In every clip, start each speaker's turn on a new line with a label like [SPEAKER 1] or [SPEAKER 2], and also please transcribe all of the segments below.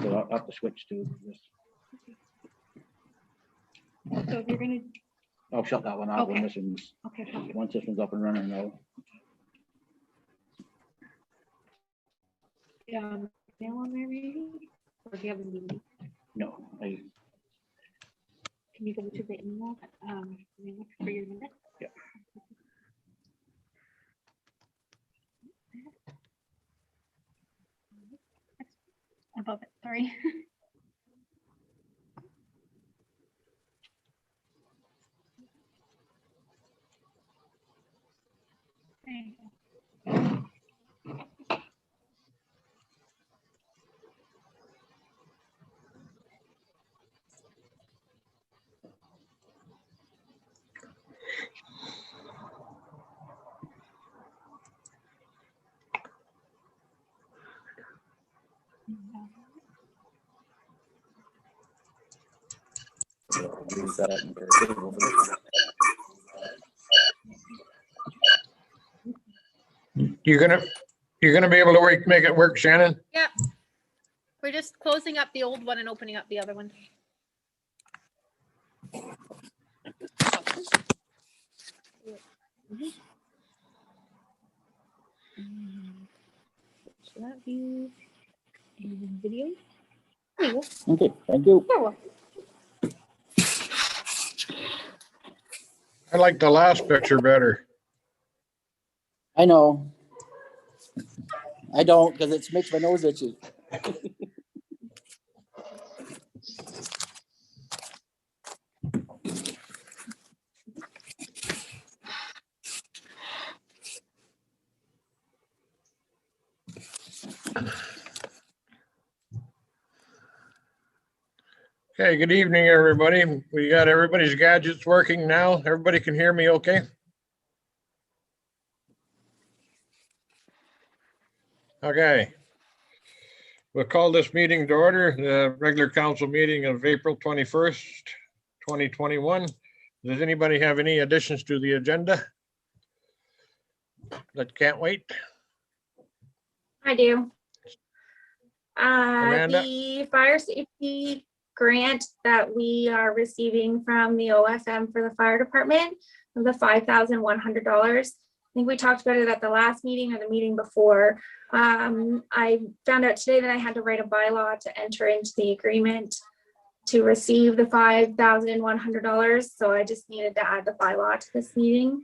[SPEAKER 1] so I'll have to switch to this.
[SPEAKER 2] So if you're gonna,
[SPEAKER 1] I'll shut that one out when
[SPEAKER 2] Okay.
[SPEAKER 1] this one's,
[SPEAKER 2] okay, perfect.
[SPEAKER 1] once this one's up and running, though.
[SPEAKER 2] Mail on there maybe? Or do you have a meeting?
[SPEAKER 1] No,
[SPEAKER 2] Can you go to the email, for your minute?
[SPEAKER 1] Yeah.
[SPEAKER 2] Above it, sorry. There you go.
[SPEAKER 3] You're gonna be able to make it work, Shannon?
[SPEAKER 4] Yeah. We're just closing up the old one and opening up the other one.
[SPEAKER 2] So that view and video. There you go.
[SPEAKER 1] okay, thank you.
[SPEAKER 2] You're welcome.
[SPEAKER 3] I like the last picture better.
[SPEAKER 5] I know. I don't, because it makes my nose itchy.
[SPEAKER 3] Okay, good evening, everybody. We got everybody's gadgets working now. Everybody can hear me okay? Okay. We'll call this meeting to order, the regular council meeting of April 21st, 2021. Does anybody have any additions to the agenda? That can't wait?
[SPEAKER 6] I do.
[SPEAKER 3] Amanda?
[SPEAKER 6] The fire safety grant that we are receiving from the OFM for the fire department, of the $5,100. I think we talked about it at the last meeting or the meeting before. I found out today that I had to write a bylaw to enter into the agreement to receive the $5,100. So I just needed to add the bylaw to this meeting,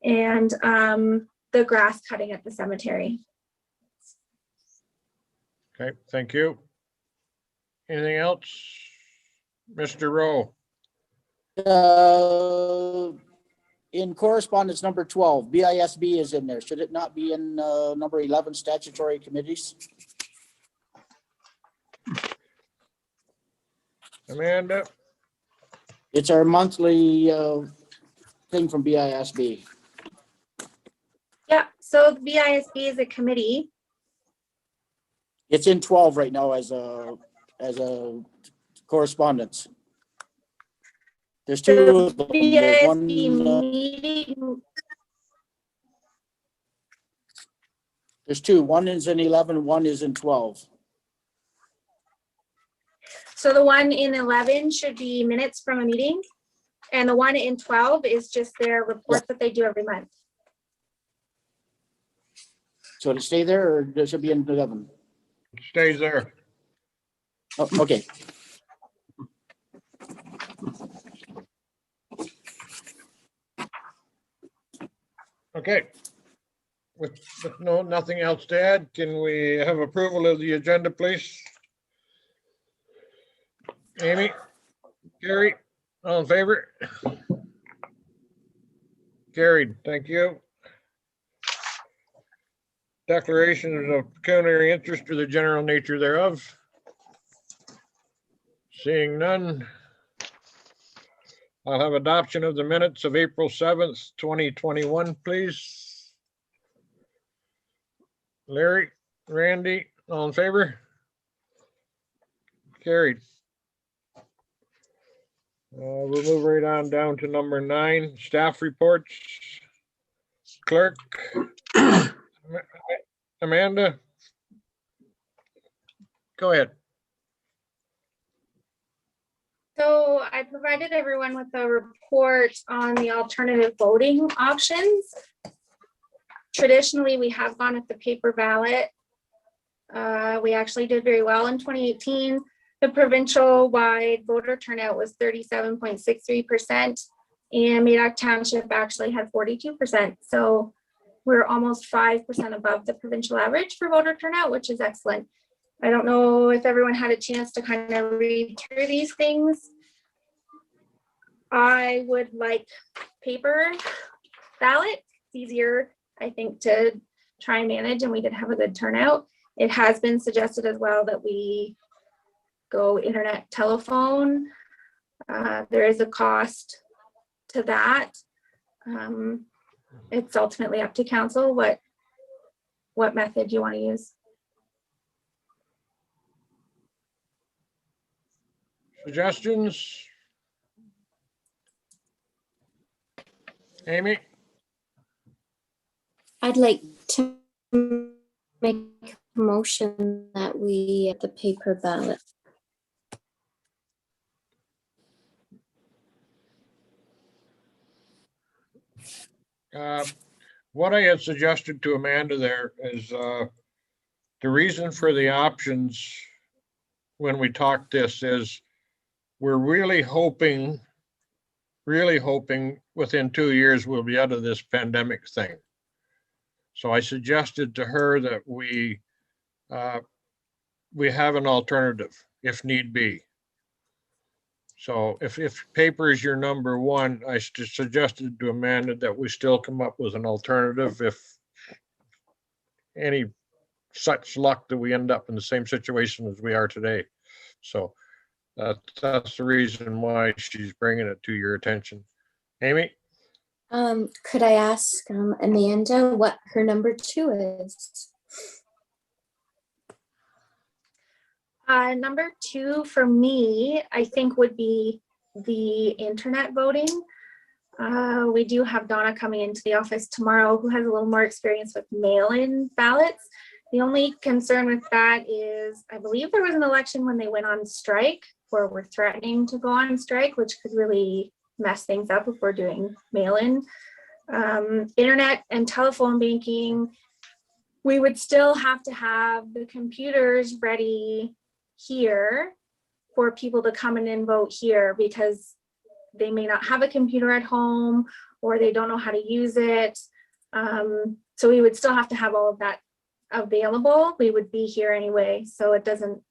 [SPEAKER 6] and the grass cutting at the cemetery.
[SPEAKER 3] Okay, thank you. Anything else? Mr. Rowe?
[SPEAKER 5] In correspondence number 12, BISB is in there. Should it not be in number 11, statutory committees?
[SPEAKER 3] Amanda?
[SPEAKER 5] It's our monthly thing from BISB.
[SPEAKER 6] Yeah, so the BISB is a committee.
[SPEAKER 5] It's in 12 right now as a correspondence. There's two
[SPEAKER 6] The
[SPEAKER 5] of them. There's one,
[SPEAKER 6] BISB meeting,
[SPEAKER 5] there's two. One is in 11, one is in 12.
[SPEAKER 6] so the one in 11 should be minutes from a meeting, and the one in 12 is just their report that they do every month.
[SPEAKER 5] So to stay there, or does it be in 11?
[SPEAKER 3] Stays there.
[SPEAKER 5] Oh, okay.
[SPEAKER 3] Okay. With nothing else to add, can we have approval of the agenda, please? Amy? Gary? All in favor? Carried, thank you. Declarations of pecuniary interest or the general nature thereof. Seeing none. I'll have adoption of the minutes of April 7th, 2021, please. Larry, Randy, all in favor? Carried. We'll move right on down to number 9, staff reports. Clerk. Amanda? Go ahead.
[SPEAKER 6] I provided everyone with a report on the alternative voting options. Traditionally, we have gone with the paper ballot. We actually did very well in 2018. The provincial wide voter turnout was 37.63%, and Madoc Township actually had 42%. So we're almost 5% above the provincial average for voter turnout, which is excellent. I don't know if everyone had a chance to kind of read through these things. I would like paper ballot. It's easier, I think, to try and manage, and we did have a good turnout. It has been suggested as well that we go internet telephone. There is a cost to that. It's ultimately up to council what method you want to use.
[SPEAKER 3] Suggestions? Amy?
[SPEAKER 7] I'd like to make a motion that we the paper ballot.
[SPEAKER 3] What I had suggested to Amanda there is the reason for the options when we talked this is we're really hoping within 2 years we'll be out of this pandemic thing. So I suggested to her that we have an alternative if need be. So if paper is your number one, I suggested to Amanda that we still come up with an alternative if any such luck that we end up in the same situation as we are today. So that's the reason why she's bringing it to your attention. Amy?
[SPEAKER 7] Could I ask Amanda what her number 2 is?
[SPEAKER 6] Number 2 for me, I think would be the internet voting. We do have Donna coming into the office tomorrow who has a little more experience with mail-in ballots. The only concern with that is, I believe there was an election when they went on strike or were threatening to go on strike, which could really mess things up if we're doing mail-in. Internet and telephone banking, we would still have to have the computers ready here for people to come in and vote here because they may not have a computer at home or they don't know how to use it. So we would still have to have all of that available. We would be here anyway, so it doesn't,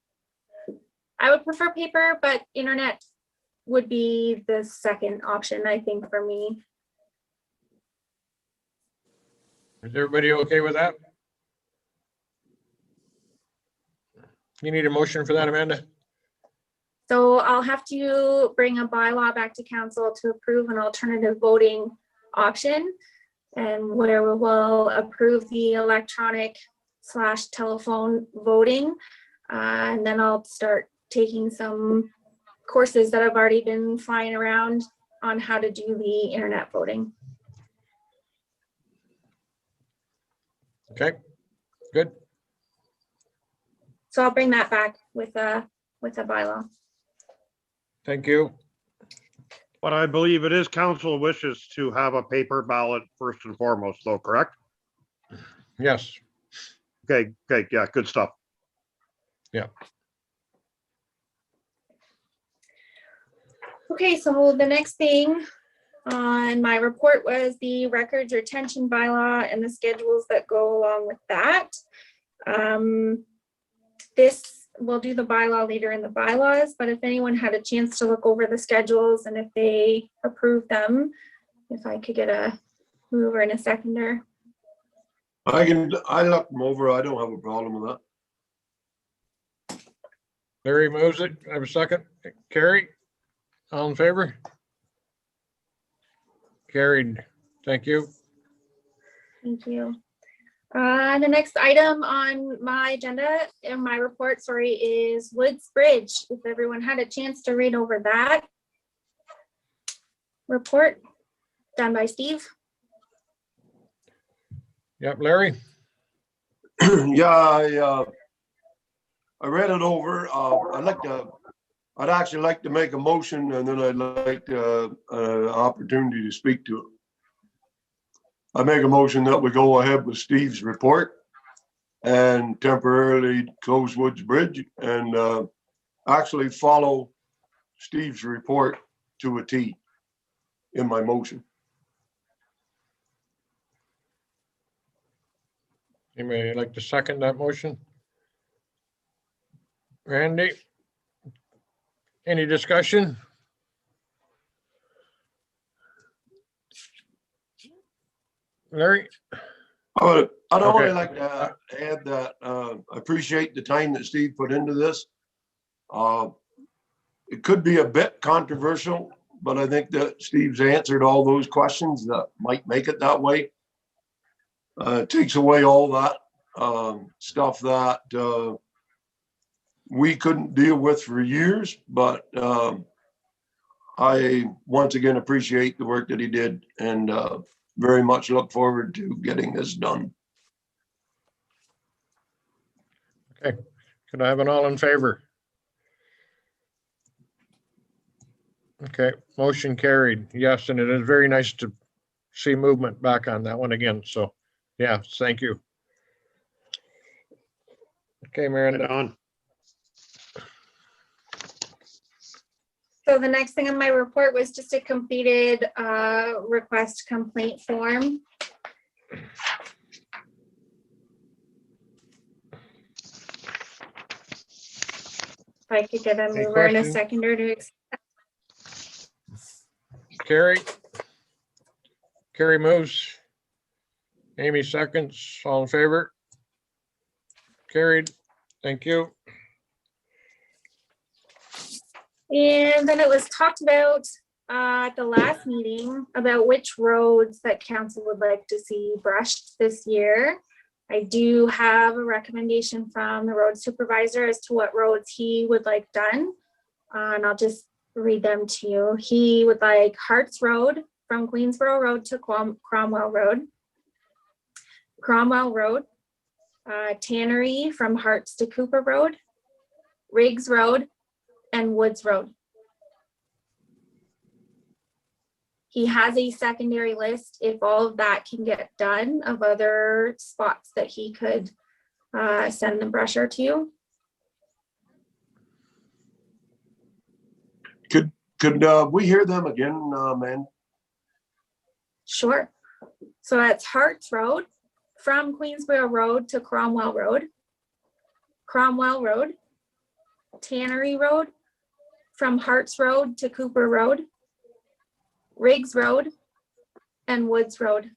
[SPEAKER 6] I would prefer paper, but internet would be the second option, I think, for me.
[SPEAKER 3] Is everybody okay with that? You need a motion for that, Amanda?
[SPEAKER 6] So I'll have to bring a bylaw back to council to approve an alternative voting option and where we will approve the electronic/telephone voting. And then I'll start taking some courses that I've already been flying around on how to do the internet voting.
[SPEAKER 3] Okay, good.
[SPEAKER 6] So I'll bring that back with a bylaw.
[SPEAKER 3] Thank you.
[SPEAKER 8] But I believe it is council wishes to have a paper ballot first and foremost, though, correct?
[SPEAKER 3] Yes.
[SPEAKER 8] Okay, yeah, good stuff.
[SPEAKER 3] Yeah.
[SPEAKER 6] Okay, so the next thing on my report was the records retention bylaw and the schedules that go along with that. This will do the bylaw later in the bylaws, but if anyone had a chance to look over the schedules and if they approve them, if I could get a mover and a seconder.
[SPEAKER 9] I looked them over. I don't have a problem with that.
[SPEAKER 3] Larry moves it. I have a second. Carrie, all in favor? Carried. Thank you.
[SPEAKER 6] Thank you. The next item on my agenda in my report, is Woods Bridge. If everyone had a chance to read over that report done by Steve.
[SPEAKER 3] Yep, Larry?
[SPEAKER 9] Yeah, I read it over. I'd like to I'd actually like to make a motion and then I'd like an opportunity to speak to it. I make a motion that we go ahead with Steve's report and temporarily close Woods Bridge and actually follow Steve's report to a T in my motion.
[SPEAKER 3] Anybody like to second that motion? Randy? Any discussion? Larry?
[SPEAKER 9] I'd only
[SPEAKER 3] Okay.
[SPEAKER 9] like to add that I appreciate the time that Steve put into this. It could be a bit controversial, but I think that Steve's answered all those questions that might make it that way. It takes away all that stuff that we couldn't deal with for years, but I once again appreciate the work that he did and very much look forward to getting this done.
[SPEAKER 3] Okay, could I have an all in favor? Okay, motion carried. Yes, and it is very nice to see movement back on that one again. So, yeah, thank you. Okay,
[SPEAKER 8] Right
[SPEAKER 3] Miranda.
[SPEAKER 8] on.
[SPEAKER 6] So the next thing on my report was just a completed request complaint form. If I could get a
[SPEAKER 3] Any
[SPEAKER 6] mover and a
[SPEAKER 3] questions?
[SPEAKER 6] seconder to,
[SPEAKER 3] Carrie? Carrie moves. Amy seconds. All in favor? Carried. Thank you.
[SPEAKER 6] and then it was talked about at the last meeting about which roads that council would like to see brushed this year. I do have a recommendation from the road supervisor as to what roads he would like done. And I'll just read them to you. He would like Harts Road from Queensboro Road to Cromwell Road. Cromwell Road, Tannery from Harts to Cooper Road, Riggs Road, and Woods Road. He has a secondary list if all of that can get done of other spots that he could send the brusher to.
[SPEAKER 9] Could we hear them again, man?
[SPEAKER 6] Sure. So that's Harts Road from Queensboro Road to Cromwell Road, Cromwell Road, Tannery Road from Harts Road to Cooper Road, Riggs Road, and Woods Road.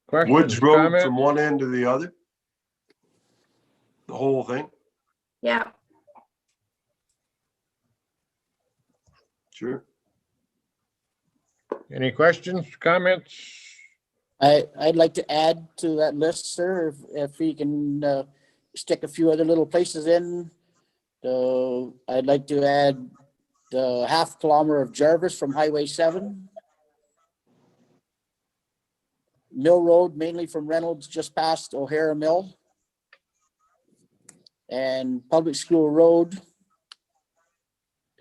[SPEAKER 3] Questions,
[SPEAKER 9] Woods Road
[SPEAKER 3] comments?
[SPEAKER 9] from one end to the other? The whole thing?
[SPEAKER 6] Yeah.
[SPEAKER 9] Sure.
[SPEAKER 3] Any questions, comments?
[SPEAKER 5] I'd like to add to that list, sir, if we can stick a few other little places in. I'd like to add the half kilometer of Jarvis from Highway 7. Mill Road, mainly from Reynolds, just past O'Hara Mill. And Public School Road.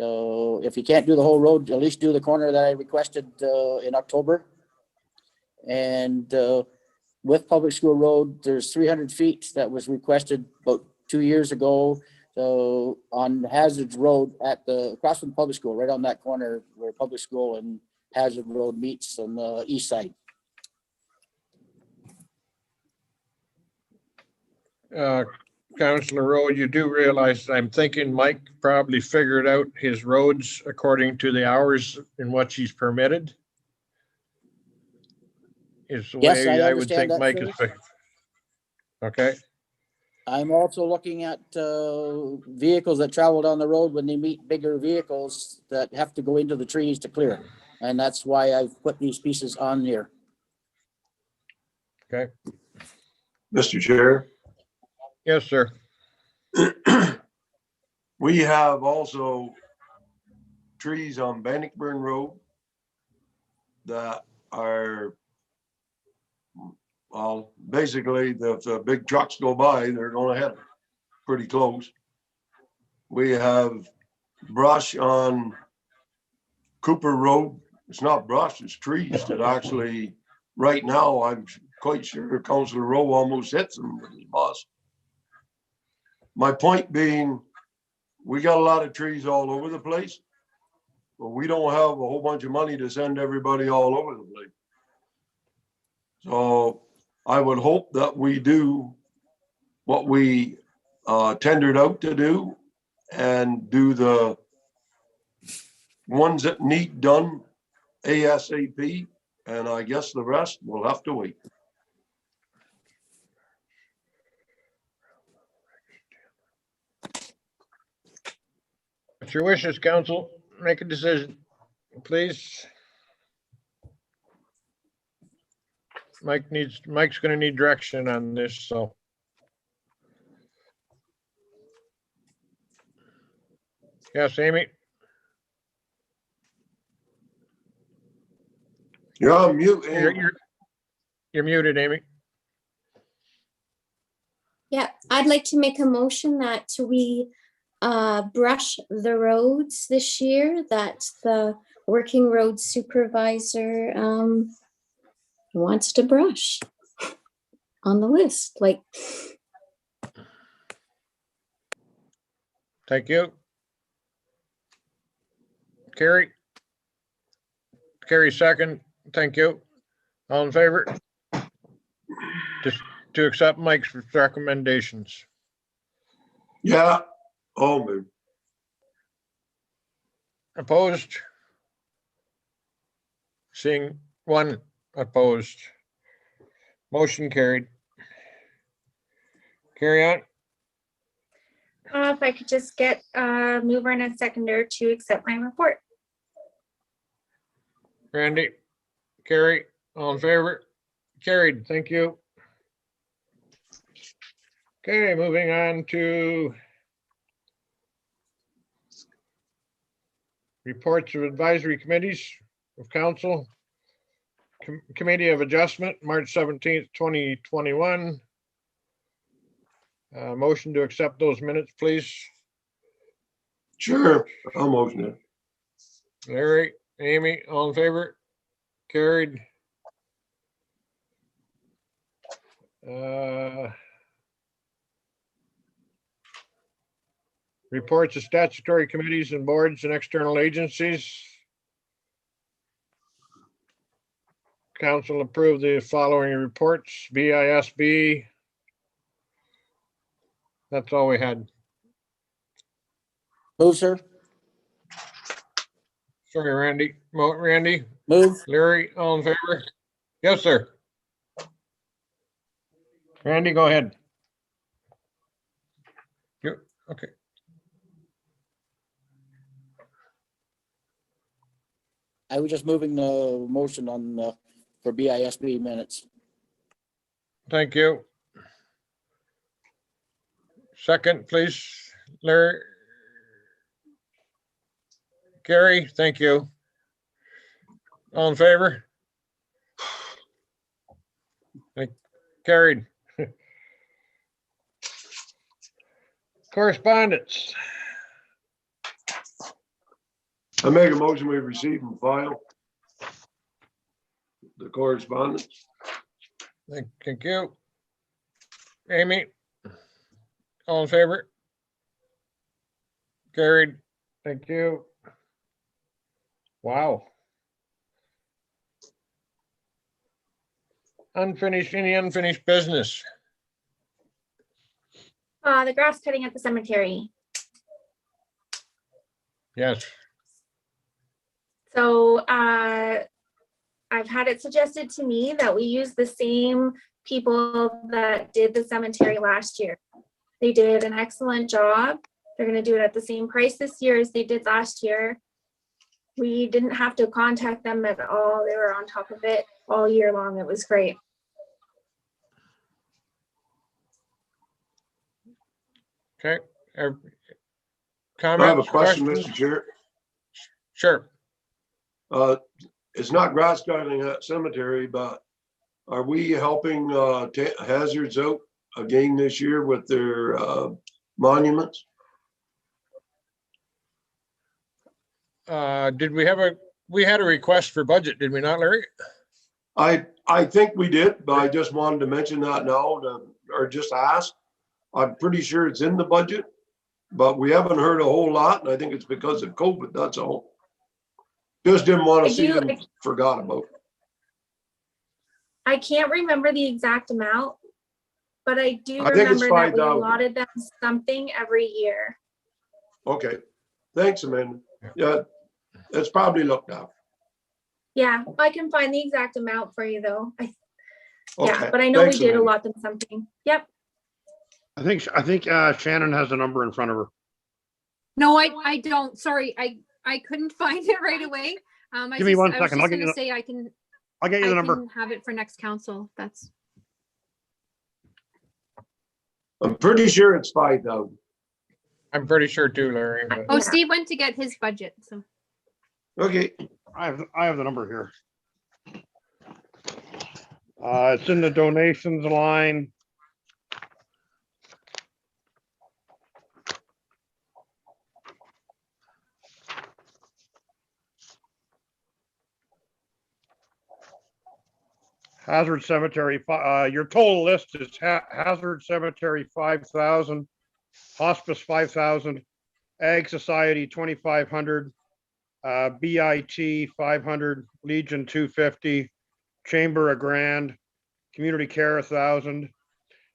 [SPEAKER 5] If you can't do the whole road, at least do the corner that I requested in October. And with Public School Road, there's 300 feet that was requested about 2 years ago. So on Hazards Road at across from the public school, right on that corner where Public School and Hazard Road meets on the east side.
[SPEAKER 3] Councillor Rowe, you do realize I'm thinking Mike probably figured out his roads according to the hours in which he's permitted. Is the
[SPEAKER 5] Yes,
[SPEAKER 3] way
[SPEAKER 5] I
[SPEAKER 3] I would think
[SPEAKER 5] understand that,
[SPEAKER 3] Mike
[SPEAKER 5] sir.
[SPEAKER 3] is. Okay,
[SPEAKER 5] I'm also looking at vehicles that travel down the road when they meet bigger vehicles that have to go into the trees to clear. And that's why I've put these pieces on here.
[SPEAKER 3] okay.
[SPEAKER 9] Mr. Chair,
[SPEAKER 3] Yes, sir.
[SPEAKER 9] we have also trees on Bannockburn Road that are well, basically, if the big trucks go by, they're gonna hit them pretty close. We have brush on Cooper Road. It's not brush, it's trees that actually, right now, I'm quite sure Councillor Rowe almost hits them with his bus. My point being, we got a lot of trees all over the place, but we don't have a whole bunch of money to send everybody all over the place. So I would hope that we do what we tendered out to do and do the ones that need done ASAP, and I guess the rest will have to wait.
[SPEAKER 3] What's your wishes, council? Make a decision, please. Mike's gonna need direction on this, so. Yes, Amy?
[SPEAKER 9] You're on mute,
[SPEAKER 3] You're,
[SPEAKER 9] Amy.
[SPEAKER 3] you're muted, Amy.
[SPEAKER 7] Yeah, I'd like to make a motion that we brush the roads this year, that the working road supervisor wants to brush on the list, like.
[SPEAKER 3] Thank you. Carrie? Carrie second, thank you. All in favor? Just to accept Mike's recommendations.
[SPEAKER 9] Yeah. Oh, man.
[SPEAKER 3] Opposed? Seeing one opposed. Motion carried. Carry on.
[SPEAKER 6] If I could just get a mover and a seconder to accept my report.
[SPEAKER 3] Randy, Carrie, all in favor? Carried, thank you. Okay, moving on to reports of advisory committees of council. Committee of Adjustment, March 17th, 2021. Motion to accept those minutes, please.
[SPEAKER 9] Sure, I'll motion it.
[SPEAKER 3] Larry, Amy, all in favor? Carried. Reports of statutory committees and boards and external agencies. Council approved the following reports, BISB. That's all we had.
[SPEAKER 5] Move, sir.
[SPEAKER 3] Sorry, Randy. Randy,
[SPEAKER 5] Move.
[SPEAKER 3] Larry, all in favor? Yes, sir. Randy, go ahead. You, okay.
[SPEAKER 5] I was just moving the motion on, for BISB minutes.
[SPEAKER 3] Thank you. Second, please, Larry. Gary, thank you. All in favor? Carried. Correspondence.
[SPEAKER 9] I make a motion, we receive and file the correspondence.
[SPEAKER 3] Thank you. Amy? All in favor? Carried. Thank you. Wow. Any unfinished business?
[SPEAKER 6] The grass cutting at the cemetery.
[SPEAKER 3] Yes.
[SPEAKER 6] So I've had it suggested to me that we use the same people that did the cemetery last year. They did an excellent job. They're going to do it at the same price this year as they did last year. We didn't have to contact them at all. They were on top of it all year long. It was great.
[SPEAKER 3] Okay.
[SPEAKER 9] I have a
[SPEAKER 3] Comments,
[SPEAKER 9] question,
[SPEAKER 3] questions?
[SPEAKER 9] Mr. Chair.
[SPEAKER 3] Sure.
[SPEAKER 9] It's not grass cutting at cemetery, but Are we helping Hazards out again this year with their monuments?
[SPEAKER 3] Did we had a request for budget, did we not, Larry?
[SPEAKER 9] I think we did, but I just wanted to mention that now or just ask. I'm pretty sure it's in the budget, but we haven't heard a whole lot, and I think it's because of COVID, that's all. Just didn't want to see them forgot about.
[SPEAKER 6] I can't remember the exact amount, but I do
[SPEAKER 9] I think it's
[SPEAKER 6] remember that we
[SPEAKER 9] 5,000.
[SPEAKER 6] allotted them something every year.
[SPEAKER 9] Okay, thanks, Amanda. Yeah, it's probably looked up.
[SPEAKER 6] Yeah, I can find the exact amount for you though. Yeah,
[SPEAKER 9] Okay,
[SPEAKER 6] but I know we
[SPEAKER 9] thanks,
[SPEAKER 6] did
[SPEAKER 9] Amanda.
[SPEAKER 6] allot them something. Yep.
[SPEAKER 8] I think Shannon has the number in front of her.
[SPEAKER 4] No, I don't. Sorry, I couldn't find it right away.
[SPEAKER 8] Give me 1
[SPEAKER 4] I was
[SPEAKER 8] second.
[SPEAKER 4] just
[SPEAKER 8] I'll get
[SPEAKER 4] gonna
[SPEAKER 8] you
[SPEAKER 4] say I can
[SPEAKER 8] the number.
[SPEAKER 4] have it for next council. That's
[SPEAKER 9] I'm pretty sure it's 5,000.
[SPEAKER 3] I'm pretty sure too, Larry. but-
[SPEAKER 4] oh,
[SPEAKER 6] Yeah.
[SPEAKER 4] Steve went to get his budget. So
[SPEAKER 9] Okay,
[SPEAKER 8] I have the number here. It's in the donations line. Hazard Cemetery, your total list is Hazard Cemetery 5,000, Hospice 5,000, Ag Society 2,500, BIT 500, Legion 250, Chamber a grand, Community Care 1,000,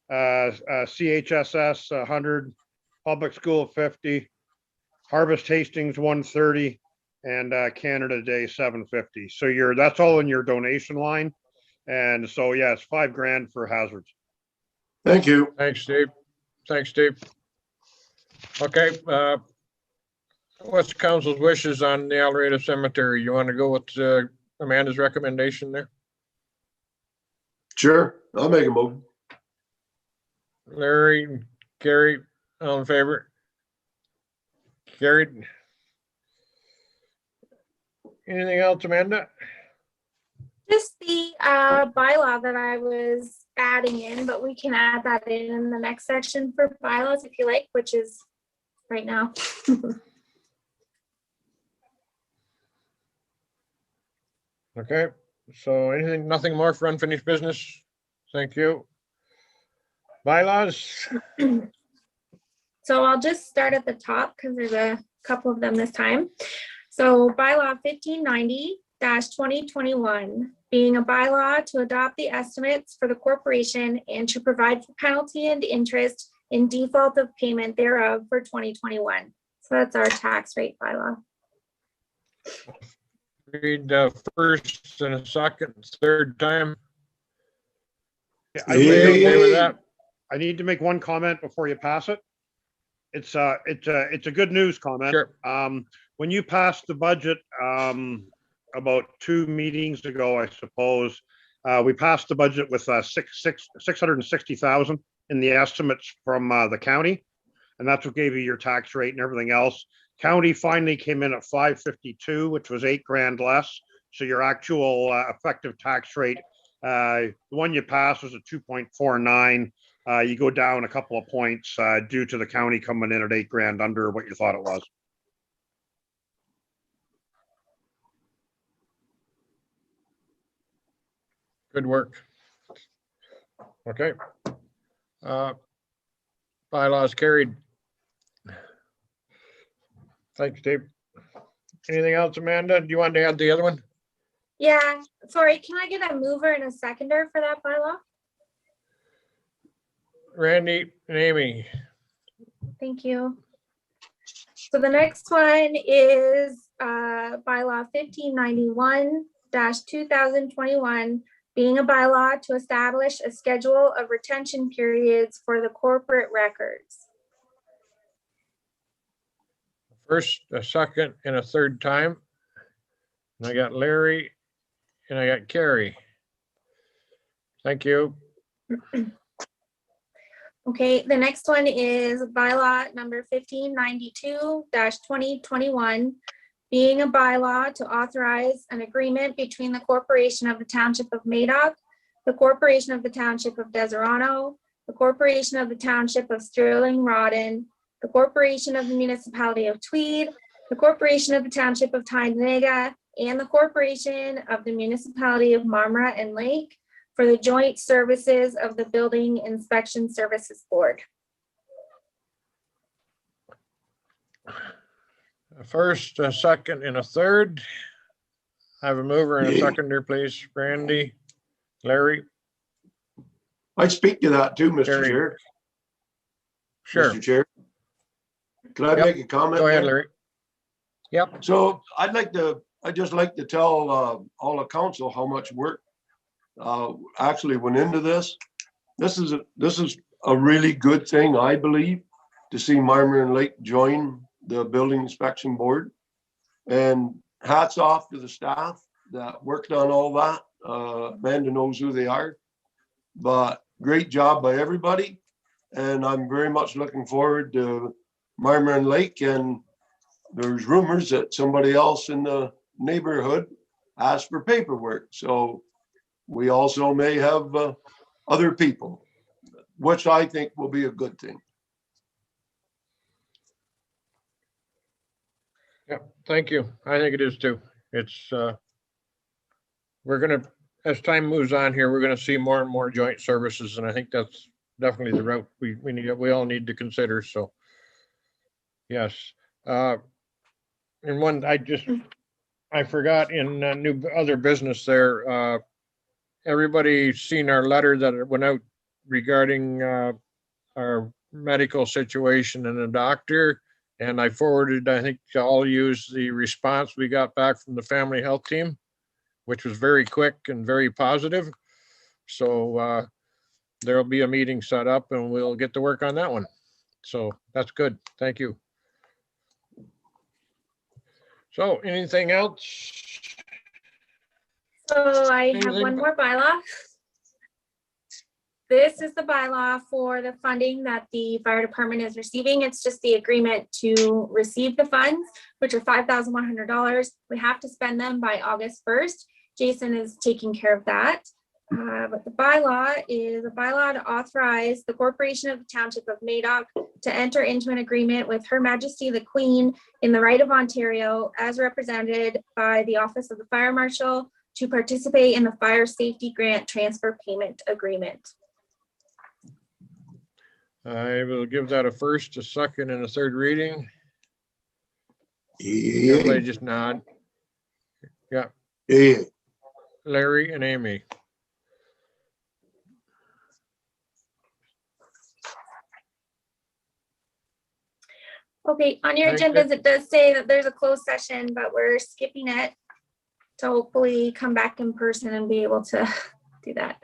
[SPEAKER 8] CHSS 100, Public School 50, Harvest Hastings 130, and Canada Day 750. So that's all in your donation line. And so, yeah, it's $5,000 for hazards.
[SPEAKER 9] thank you.
[SPEAKER 3] Thanks, Steve. Thanks, Steve. Okay, what's council's wishes on the Alreda Cemetery? You want to go with Amanda's recommendation there?
[SPEAKER 9] Sure, I'll make a motion.
[SPEAKER 3] Larry, Gary, all in favor? Carried. Anything else, Amanda?
[SPEAKER 6] Just the bylaw that I was adding in, but we can add that in the next section for bylaws if you like, which is right now.
[SPEAKER 3] Okay, so nothing more for unfinished business? Thank you. Bylaws?
[SPEAKER 6] So I'll just start at the top because there's a couple of them this time. So bylaw 1590-2021, being a bylaw to adopt the estimates for the corporation and to provide for penalty and interest in default of payment thereof for 2021. So that's our tax rate bylaw.
[SPEAKER 3] Read first and a second, third time.
[SPEAKER 8] I
[SPEAKER 3] Okay with that?
[SPEAKER 8] need to make one comment before you pass it. It's a good news comment.
[SPEAKER 3] Sure.
[SPEAKER 8] When you passed the budget about 2 meetings ago, I suppose, we passed the budget with 660,000 in the estimates from the county, and that's what gave you your tax rate and everything else. County finally came in at 552, which was $8,000 less. So your actual effective tax rate, the one you passed was a 2.49. You go down a couple of points due to the county coming in at $8,000 under what you thought it was.
[SPEAKER 3] Good work. Okay. Bylaws carried. Thanks, Dave. Anything else, Amanda? Do you want to add the other one?
[SPEAKER 6] Yeah, sorry, can I get a mover and a seconder for that bylaw?
[SPEAKER 3] Randy and Amy.
[SPEAKER 6] Thank you. So the next one is bylaw 1591-2021, being a bylaw to establish a schedule of retention periods for the corporate records.
[SPEAKER 3] First, a second, and a third time. And I got Larry and I got Carrie. Thank you.
[SPEAKER 6] Okay, the next one is bylaw number 1592-2021, being a bylaw to authorize an agreement between the corporation of the Township of Madoc, the Corporation of the Township of Deserano, the Corporation of the Township of Sterling Rawdon, the Corporation of the Municipality of Tweed, the Corporation of the Township of Tyndega, and the Corporation of the Municipality of Marmora and Lake for the joint services of the Building Inspection Services Board.
[SPEAKER 3] A first, a second, and a third. I have a mover and a seconder, please. Randy, Larry,
[SPEAKER 9] I speak to that too, Mr.
[SPEAKER 3] Gary.
[SPEAKER 9] Chair.
[SPEAKER 3] sure.
[SPEAKER 9] Mr. Chair. Can I
[SPEAKER 3] Yep.
[SPEAKER 9] make a comment?
[SPEAKER 3] Go ahead,
[SPEAKER 9] there?
[SPEAKER 3] Larry. Yep,
[SPEAKER 9] So I'd just like to tell all the council how much work actually went into this. This is a really good thing, I believe, to see Marmora and Lake join the Building Inspection Board. And hats off to the staff that worked on all that. Amanda knows who they are. But great job by everybody. And I'm very much looking forward to Marmora and Lake, and there's rumors that somebody else in the neighborhood asked for paperwork. So we also may have other people, which I think will be a good thing.
[SPEAKER 3] yep, thank you. I think it is too. It's, we're gonna, as time moves on here, we're gonna see more and more joint services, and I think that's definitely the route we all need to consider, so. Yes, and one, I forgot in other business there, everybody's seen our letter that went out regarding our medical situation and a doctor. And I forwarded, I think, to all use the response we got back from the family health team, which was very quick and very positive. So there'll be a meeting set up and we'll get to work on that one. So that's good. Thank you. So anything else?
[SPEAKER 6] So I have
[SPEAKER 3] Anything?
[SPEAKER 6] one more bylaw. This is the bylaw for the funding that the fire department is receiving. It's just the agreement to receive the funds, which are $5,100. We have to spend them by August 1st. Jason is taking care of that. But the bylaw is a bylaw to authorize the Corporation of the Township of Madoc to enter into an agreement with Her Majesty the Queen in the right of Ontario as represented by the Office of the Fire Marshal to participate in the Fire Safety Grant Transfer Payment Agreement.
[SPEAKER 3] I will give that a first, a second, and a third reading.
[SPEAKER 9] Yeah,
[SPEAKER 3] Everybody just nod. Yeah,
[SPEAKER 9] yeah.
[SPEAKER 3] Larry and Amy.
[SPEAKER 6] Okay, on your
[SPEAKER 3] Thank you.
[SPEAKER 6] agendas, it does say that there's a closed session, but we're skipping it to hopefully come back in person and be able to do that.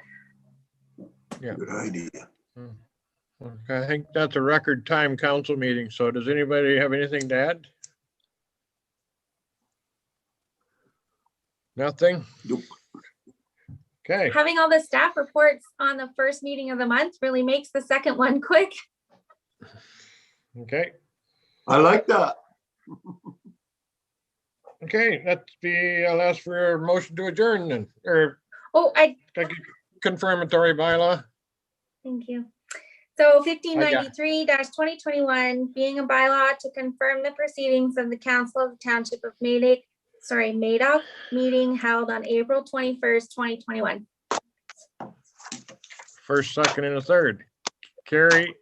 [SPEAKER 9] Good idea.
[SPEAKER 3] Okay, I think that's a record time council meeting. So does anybody have anything to add? Nothing?
[SPEAKER 9] Nope.
[SPEAKER 3] Okay,
[SPEAKER 6] Having all the staff reports on the first meeting of the month really makes the second one quick.
[SPEAKER 3] okay,
[SPEAKER 9] I like that.
[SPEAKER 3] okay, I'll ask for a motion to adjourn then, or
[SPEAKER 6] Oh,
[SPEAKER 3] confirmatory bylaw.
[SPEAKER 6] thank you. So 1593-2021, being a bylaw to confirm the proceedings of the Council of the Township of Madoc meeting held on April 21st, 2021.
[SPEAKER 3] First, second, and a third. Carrie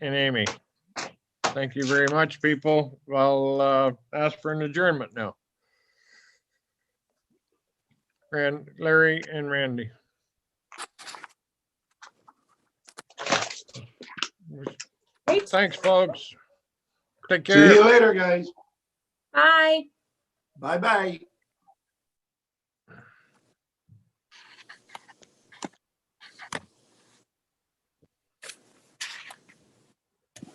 [SPEAKER 3] and Amy. Thank you very much, people. I'll ask for an adjournment now. Larry and Randy.
[SPEAKER 6] Great.
[SPEAKER 3] Thanks, folks. Take
[SPEAKER 9] See
[SPEAKER 3] care.
[SPEAKER 9] you later, guys.
[SPEAKER 6] Bye.
[SPEAKER 9] Bye-bye.